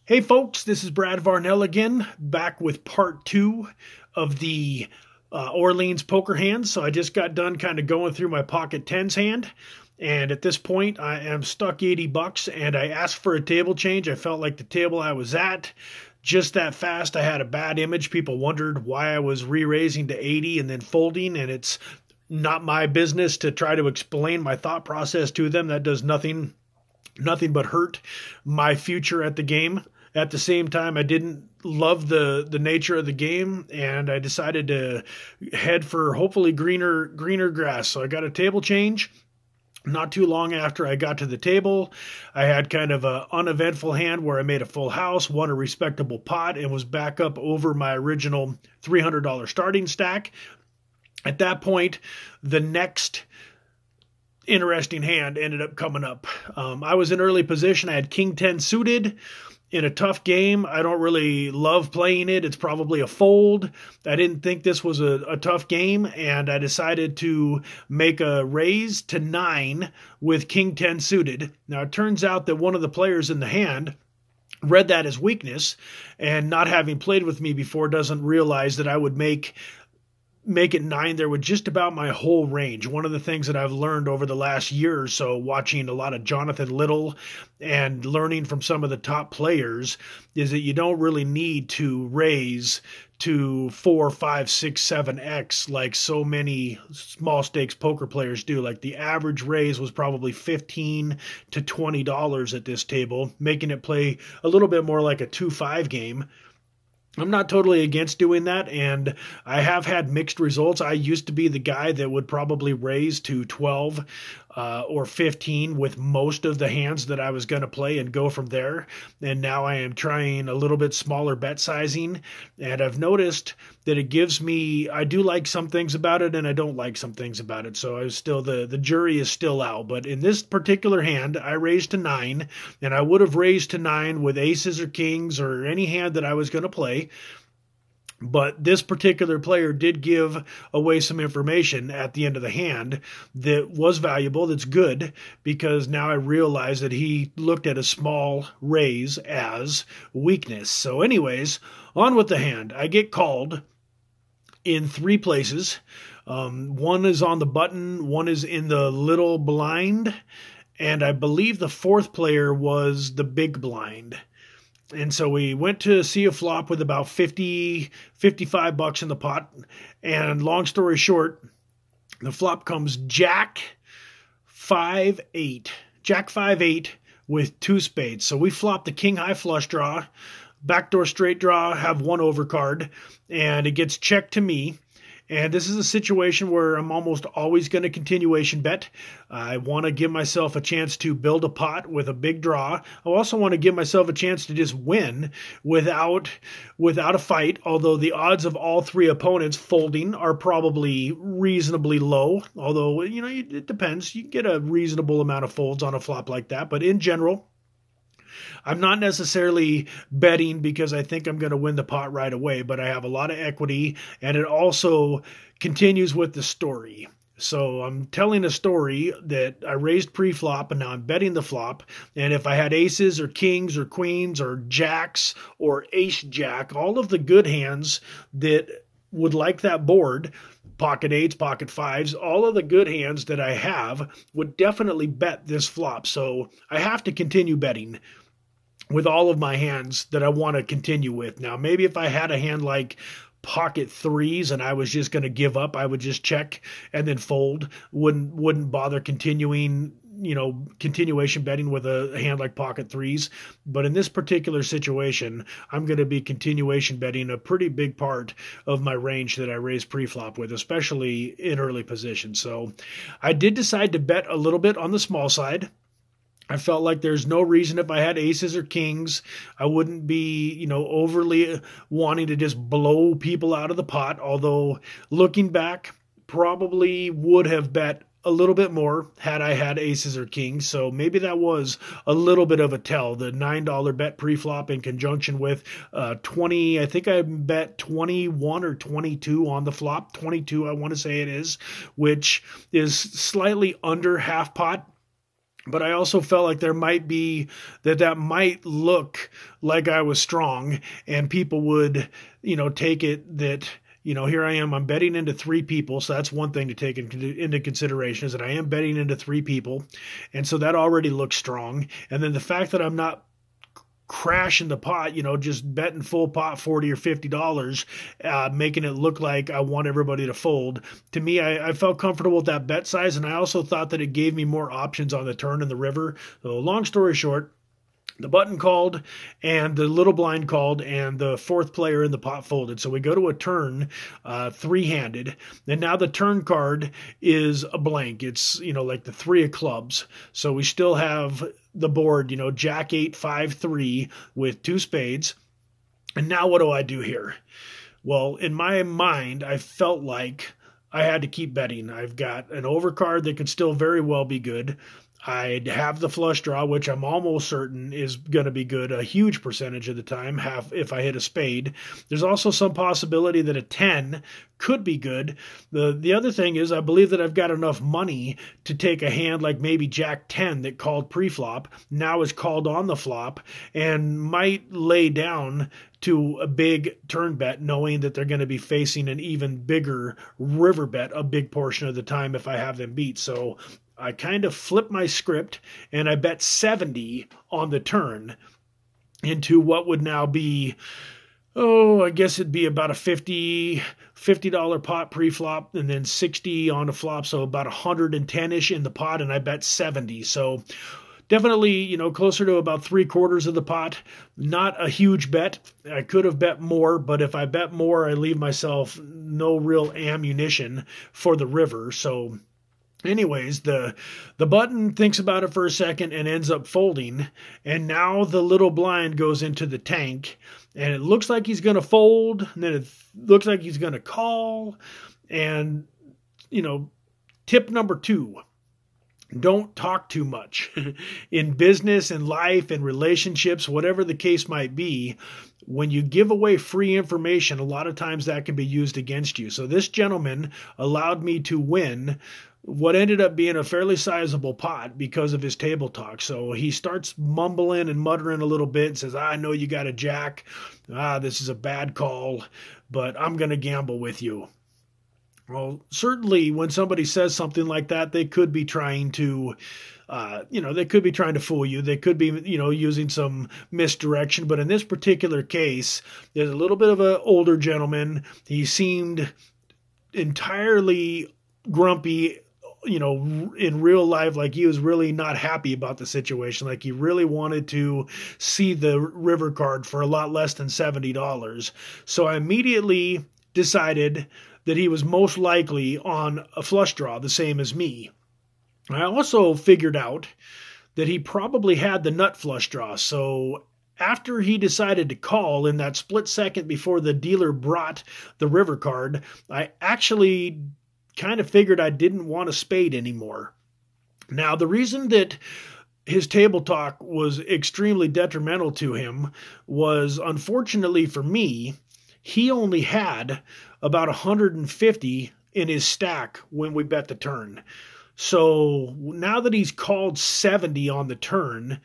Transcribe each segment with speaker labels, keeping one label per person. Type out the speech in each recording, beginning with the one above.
Speaker 1: Hey folks, this is Brad Varnell again, back with part two of the Orleans poker hands. So I just got done kind of going through my pocket tens hand, and at this point I am stuck 80 bucks, and I asked for a table change. I felt like the table I was at, just that fast, I had a bad image. People wondered why I was re-raising to 80 and then folding, and it's not my business to try to explain my thought process to them. That does nothing but hurt my future at the game. At the same time, I didn't love the nature of the game, and I decided to head for hopefully greener grass. So I got a table change. Not too long after I got to the table, I had kind of an uneventful hand where I made a full house, won a respectable pot, and was back up over my original $300 starting stack. At that point, the next interesting hand ended up coming up. I was in early position. I had King 10 suited in a tough game. I don't really love playing it. It's probably a fold. I didn't think this was a tough game, and I decided to make a raise to 9 with King 10 suited. Now, it turns out that one of the players in the hand read that as weakness, and not having played with me before doesn't realize that I would make it 9 there with just about my whole range. One of the things that I've learned over the last year or so, watching a lot of Jonathan Little and learning from some of the top players, is that you don't really need to raise to 4, 5, 6, 7x like so many small stakes poker players do. Like the average raise was probably $15 to $20 at this table, making it play a little bit more like a 2-5 game. I'm not totally against doing that, and I have had mixed results. I used to be the guy that would probably raise to 12 or 15 with most of the hands that I was going to play and go from there. And now I am trying a little bit smaller bet sizing, and I've noticed that it gives me, I do like some things about it and I don't like some things about it. So I was still, the jury is still out. But in this particular hand, I raised to 9, and I would have raised to 9 with aces or kings or any hand that I was going to play. But this particular player did give away some information at the end of the hand that was valuable, that's good, because now I realize that he looked at a small raise as weakness. So anyways, on with the hand. I get called in 3 places. One is on the button, one is in the little blind, and I believe the 4th player was the big blind. And so we went to see a flop with about 55 bucks in the pot. And long story short, the flop comes Jack 5-8. Jack 5-8 with 2 spades. So we flop the king high flush draw, backdoor straight draw, have 1 overcard, and it gets checked to me. And this is a situation where I'm almost always going to continuation bet. I want to give myself a chance to build a pot with a big draw. I also want to give myself a chance to just win without a fight, although the odds of all 3 opponents folding are probably reasonably low. Although, you know, it depends. You can get a reasonable amount of folds on a flop like that. But in general, I'm not necessarily betting because I think I'm going to win the pot right away, but I have a lot of equity, and it also continues with the story. So I'm telling a story that I raised pre-flop, and now I'm betting the flop. And if I had aces or kings or queens or jacks or ace-jack, all of the good hands that would like that board, pocket 8s, pocket 5s, all of the good hands that I have would definitely bet this flop. So I have to continue betting with all of my hands that I want to continue with. Now, maybe if I had a hand like pocket 3s and I was just going to give up, I would just check and then fold. Wouldn't bother continuation betting with a hand like pocket 3s. But in this particular situation, I'm going to be continuation betting a pretty big part of my range that I raised pre-flop with, especially in early position. So I did decide to bet a little bit on the small side. I felt like there's no reason if I had aces or kings, I wouldn't be, overly wanting to just blow people out of the pot. Although looking back, probably would have bet a little bit more had I had aces or kings. So maybe that was a little bit of a tell. The $9 bet pre-flop in conjunction with 20, I think I bet 21 or 22 on the flop. 22, I want to say it is, which is slightly under half pot. But I also felt like there might be that might look like I was strong, and people would, take it that, here I am, I'm betting into three people. So that's one thing to take into consideration, is that I am betting into three people. And so that already looks strong. And then the fact that I'm not crashing the pot, just betting full pot, $40 or $50, making it look like I want everybody to fold. To me, I felt comfortable with that bet size, and I also thought that it gave me more options on the turn and the river. So long story short, the button called and the little blind called and the fourth player in the pot folded. So we go to a turn, three-handed, and now the turn card is a blank. It's, like the three of clubs. So we still have the board, Jack 8, 5, 3 with two spades. And now what do I do here? Well, in my mind, I felt like I had to keep betting. I've got an overcard that could still very well be good. I'd have the flush draw, which I'm almost certain is going to be good a huge percentage of the time, half if I hit a spade. There's also some possibility that a 10 could be good. The other thing is I believe that I've got enough money to take a hand like maybe Jack 10 that called pre-flop, now is called on the flop, and might lay down to a big turn bet, knowing that they're going to be facing an even bigger river bet a big portion of the time if I have them beat. So I kind of flipped my script and I bet 70 on the turn into what would now be, I guess it'd be about a $50 pot pre-flop and then 60 on the flop. So about 110-ish in the pot, and I bet 70. So definitely, closer to about 3/4 of the pot. Not a huge bet. I could have bet more, but if I bet more, I leave myself no real ammunition for the river. So anyways, the button thinks about it for a second and ends up folding, and now the little blind goes into the tank, and it looks like he's going to fold, and then it looks like he's going to call. And, tip number 2, don't talk too much. In business and life and relationships, whatever the case might be, when you give away free information, a lot of times that can be used against you. So this gentleman allowed me to win what ended up being a fairly sizable pot because of his table talk. So he starts mumbling and muttering a little bit and says, I know you got a jack. This is a bad call, but I'm going to gamble with you. Well, certainly when somebody says something like that, they could be trying to, they could be trying to fool you. They could be, using some misdirection. But in this particular case, there's a little bit of an older gentleman. He seemed entirely grumpy, in real life, like he was really not happy about the situation. Like he really wanted to see the river card for a lot less than $70. So I immediately decided that he was most likely on a flush draw, the same as me. I also figured out that he probably had the nut flush draw. So after he decided to call in that split second before the dealer brought the river card, I actually kind of figured I didn't want a spade anymore. Now, the reason that his table talk was extremely detrimental to him was, unfortunately for me, he only had about 150 in his stack when we bet the turn. So now that he's called 70 on the turn,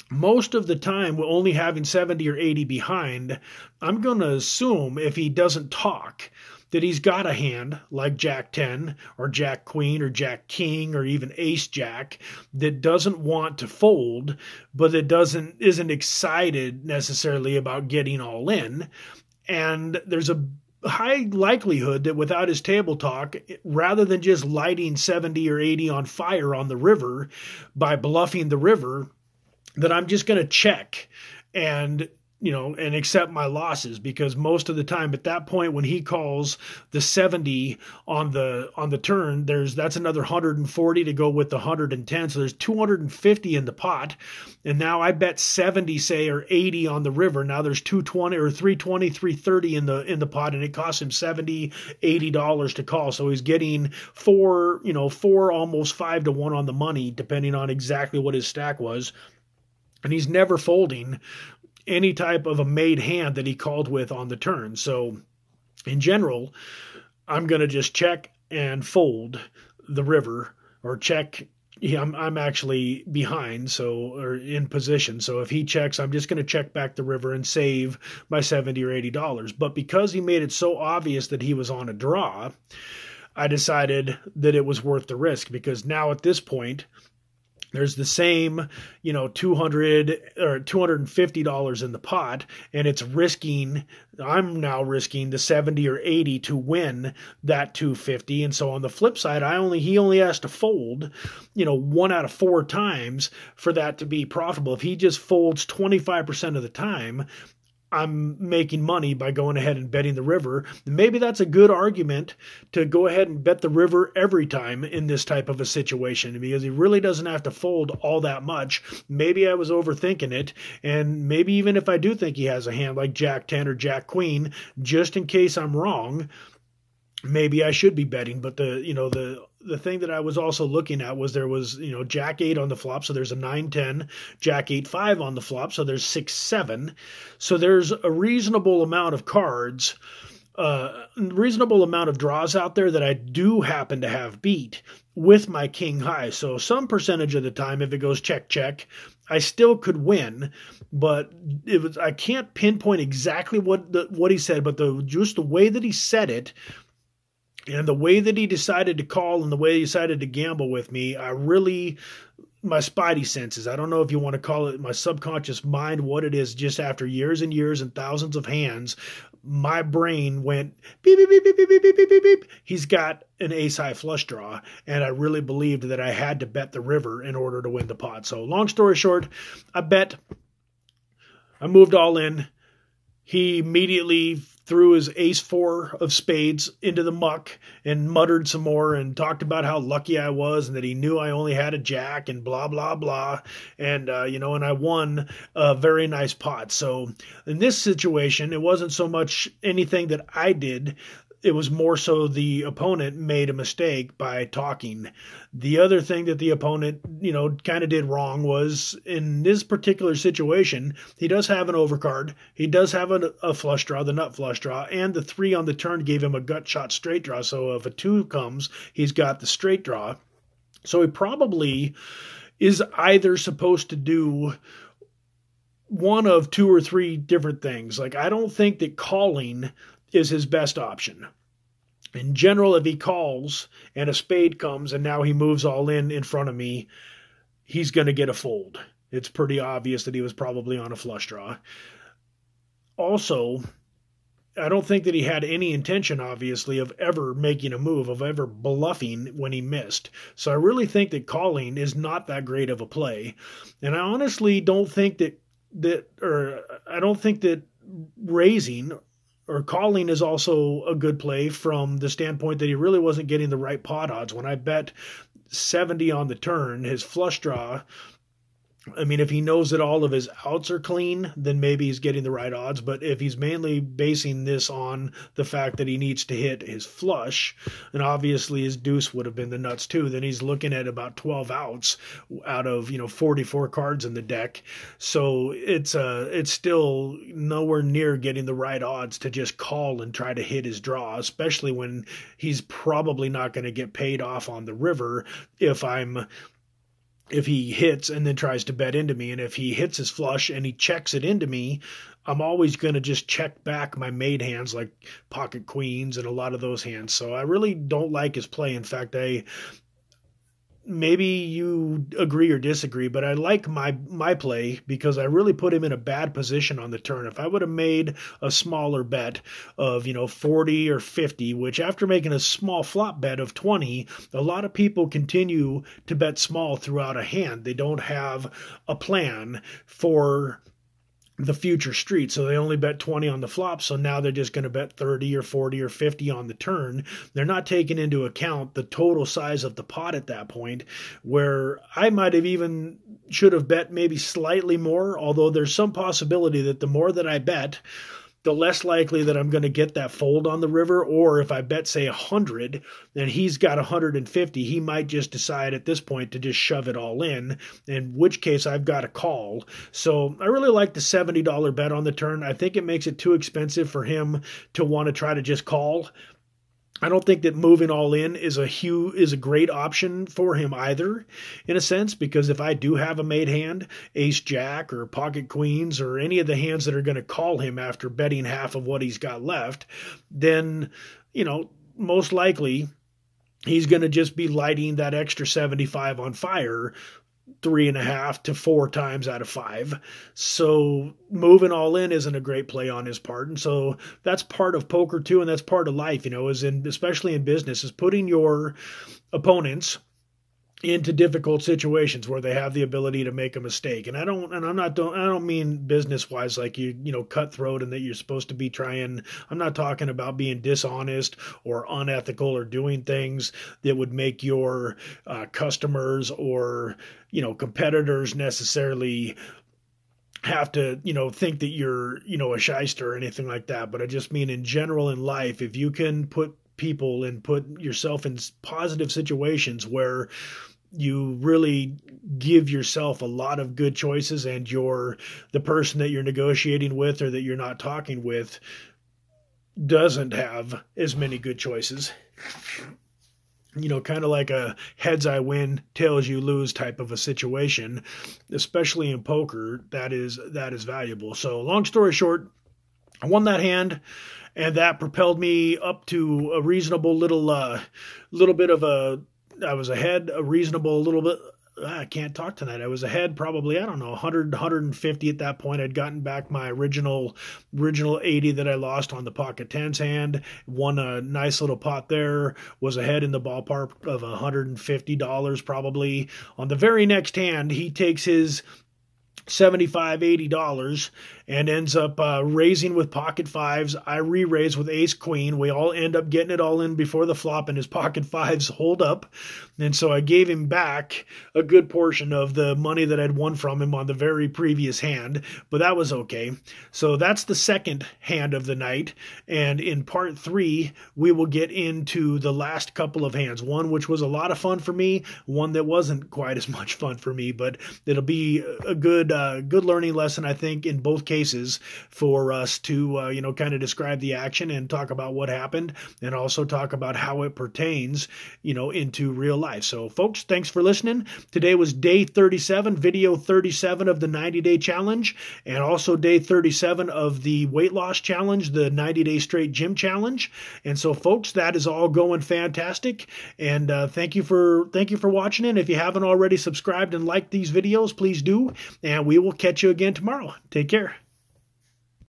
Speaker 1: most of the time we're only having 70 or 80 behind, I'm going to assume if he doesn't talk that he's got a hand like Jack 10 or Jack Queen or Jack King or even Ace Jack that doesn't want to fold, but that isn't excited necessarily about getting all in. And there's a high likelihood that without his table talk, rather than just lighting 70 or 80 on fire on the river by bluffing the river, that I'm just going to check and accept my losses, because most of the time at that point when he calls the 70 on the turn, that's another 140 to go with the 110. So there's 250 in the pot. And now I bet 70, say, or 80 on the river. Now there's 220 or 320, 330 in the pot, and it costs him $70, $80 to call. So he's getting four, almost 5 to 1 on the money, depending on exactly what his stack was. And he's never folding any type of a made hand that he called with on the turn. So in general, I'm going to just check and fold the river, or check I'm actually behind, or in position. So if he checks, I'm just going to check back the river and save my $70 or $80. But because he made it so obvious that he was on a draw, I decided that it was worth the risk, because now at this point, there's the same, $200 or $250 in the pot, and I'm now risking the 70 or 80 to win that 250. And so on the flip side, he only has to fold, 1 out of 4 times for that to be profitable. If he just folds 25% of the time, I'm making money by going ahead and betting the river. Maybe that's a good argument to go ahead and bet the river every time in this type of a situation, because he really doesn't have to fold all that much. Maybe I was overthinking it, and maybe even if I do think he has a hand like Jack 10 or Jack Queen, just in case I'm wrong, maybe I should be betting. But the thing that I was also looking at was there was, Jack 8 on the flop, so there's a 9-10, Jack 8-5 on the flop, so there's 6-7. So there's a reasonable amount of cards, reasonable amount of draws out there that I do happen to have beat with my king high. So some percentage of the time, if it goes check, check, I still could win, but I can't pinpoint exactly what he said, but just the way that he said it, and the way that he decided to call and the way he decided to gamble with me, my spidey senses, I don't know if you want to call it my subconscious mind, what it is, just after years and years and thousands of hands, my brain went beep, beep, beep, beep, beep, beep, beep, beep, beep. He's got an ace high flush draw, and I really believed that I had to bet the river in order to win the pot. So long story short, I moved all in. He immediately threw his ace-4 of spades into the muck and muttered some more and talked about how lucky I was and that he knew I only had a jack and blah, blah, blah. And, and I won a very nice pot. So in this situation, it wasn't so much anything that I did. It was more so the opponent made a mistake by talking. The other thing that the opponent, kind of did wrong was in this particular situation, he does have an overcard. He does have a flush draw, the nut flush draw, and the 3 on the turn gave him a gut shot straight draw. So if a 2 comes, he's got the straight draw. So he probably is either supposed to do one of 2 or 3 different things. Like, I don't think that calling is his best option. In general, if he calls and a spade comes and now he moves all in front of me, he's going to get a fold. It's pretty obvious that he was probably on a flush draw. Also, I don't think that he had any intention, obviously, of ever making a move, of ever bluffing when he missed. So I really think that calling is not that great of a play. And I honestly don't think that raising or calling is also a good play from the standpoint that he really wasn't getting the right pot odds. When I bet 70 on the turn, his flush draw, if he knows that all of his outs are clean, then maybe he's getting the right odds. But if he's mainly basing this on the fact that he needs to hit his flush, and obviously his deuce would have been the nuts too, then he's looking at about 12 outs out of 44 cards in the deck. So it's still nowhere near getting the right odds to just call and try to hit his draw, especially when he's probably not going to get paid off on the river if he hits and then tries to bet into me. And if he hits his flush and he checks it into me, I'm always going to just check back my made hands like pocket queens and a lot of those hands. So I really don't like his play. In fact, maybe you agree or disagree, but I like my play because I really put him in a bad position on the turn. If I would have made a smaller bet of, 40 or 50, which after making a small flop bet of 20, a lot of people continue to bet small throughout a hand. They don't have a plan for the future street. So they only bet 20 on the flop. So now they're just going to bet 30 or 40 or 50 on the turn. They're not taking into account the total size of the pot at that point, where I might have even should have bet maybe slightly more, although there's some possibility that the more that I bet, the less likely that I'm going to get that fold on the river. Or if I bet, say, 100 and he's got 150, he might just decide at this point to just shove it all in which case I've got a call. So I really like the $70 bet on the turn. I think it makes it too expensive for him to want to try to just call. I don't think that moving all in is a great option for him either, in a sense, because if I do have a made hand, ace jack or pocket queens or any of the hands that are going to call him after betting half of what he's got left, then, you know, most likely he's going to just be lighting that extra 75 on fire 3.5 to 4 times out of 5. So moving all in isn't a great play on his part. And so that's part of poker too, and that's part of life, you know, especially in business, is putting your opponents into difficult situations where they have the ability to make a mistake. And I don't mean business wise, like you know, cutthroat and that you're supposed to be trying. I'm not talking about being dishonest or unethical or doing things that would make your customers or, you know, competitors necessarily have to, you know, think that you're, you know, a shyster or anything like that. But I just mean in general in life, if you can put people and put yourself in positive situations where you really give yourself a lot of good choices, and the person that you're negotiating with or that you're not talking with doesn't have as many good choices, you know, kind of like a heads I win, tails you lose type of a situation, especially in poker, that is valuable. So long story short, I won that hand, and that propelled me up to a reasonable little bit of a, I was ahead a reasonable little bit. I can't talk tonight. I was ahead probably, I don't know, 100, 150 at that point. I'd gotten back my original 80 that I lost on the pocket tens hand, won a nice little pot there, was ahead in the ballpark of $150 probably. On the very next hand, he takes his $75, $80 and ends up raising with pocket fives. I re-raise with ace queen. We all end up getting it all in before the flop, and his pocket fives hold up. And so I gave him back a good portion of the money that I'd won from him on the very previous hand, but that was okay. So that's the second hand of the night. And in part 3, we will get into the last couple of hands. One which was a lot of fun for me, one that wasn't quite as much fun for me, but it'll be a good learning lesson, I think, in both cases for us to, you know, kind of describe the action and talk about what happened, and also talk about how it pertains, you know, into real life. So folks, thanks for listening. Today was day 37, video 37 of the 90-day challenge, and also day 37 of the weight loss challenge, the 90-day straight gym challenge. And so folks, that is all going fantastic. And thank you for watching it. If you haven't already subscribed and liked these videos, please do. And we will catch you again tomorrow. Take care.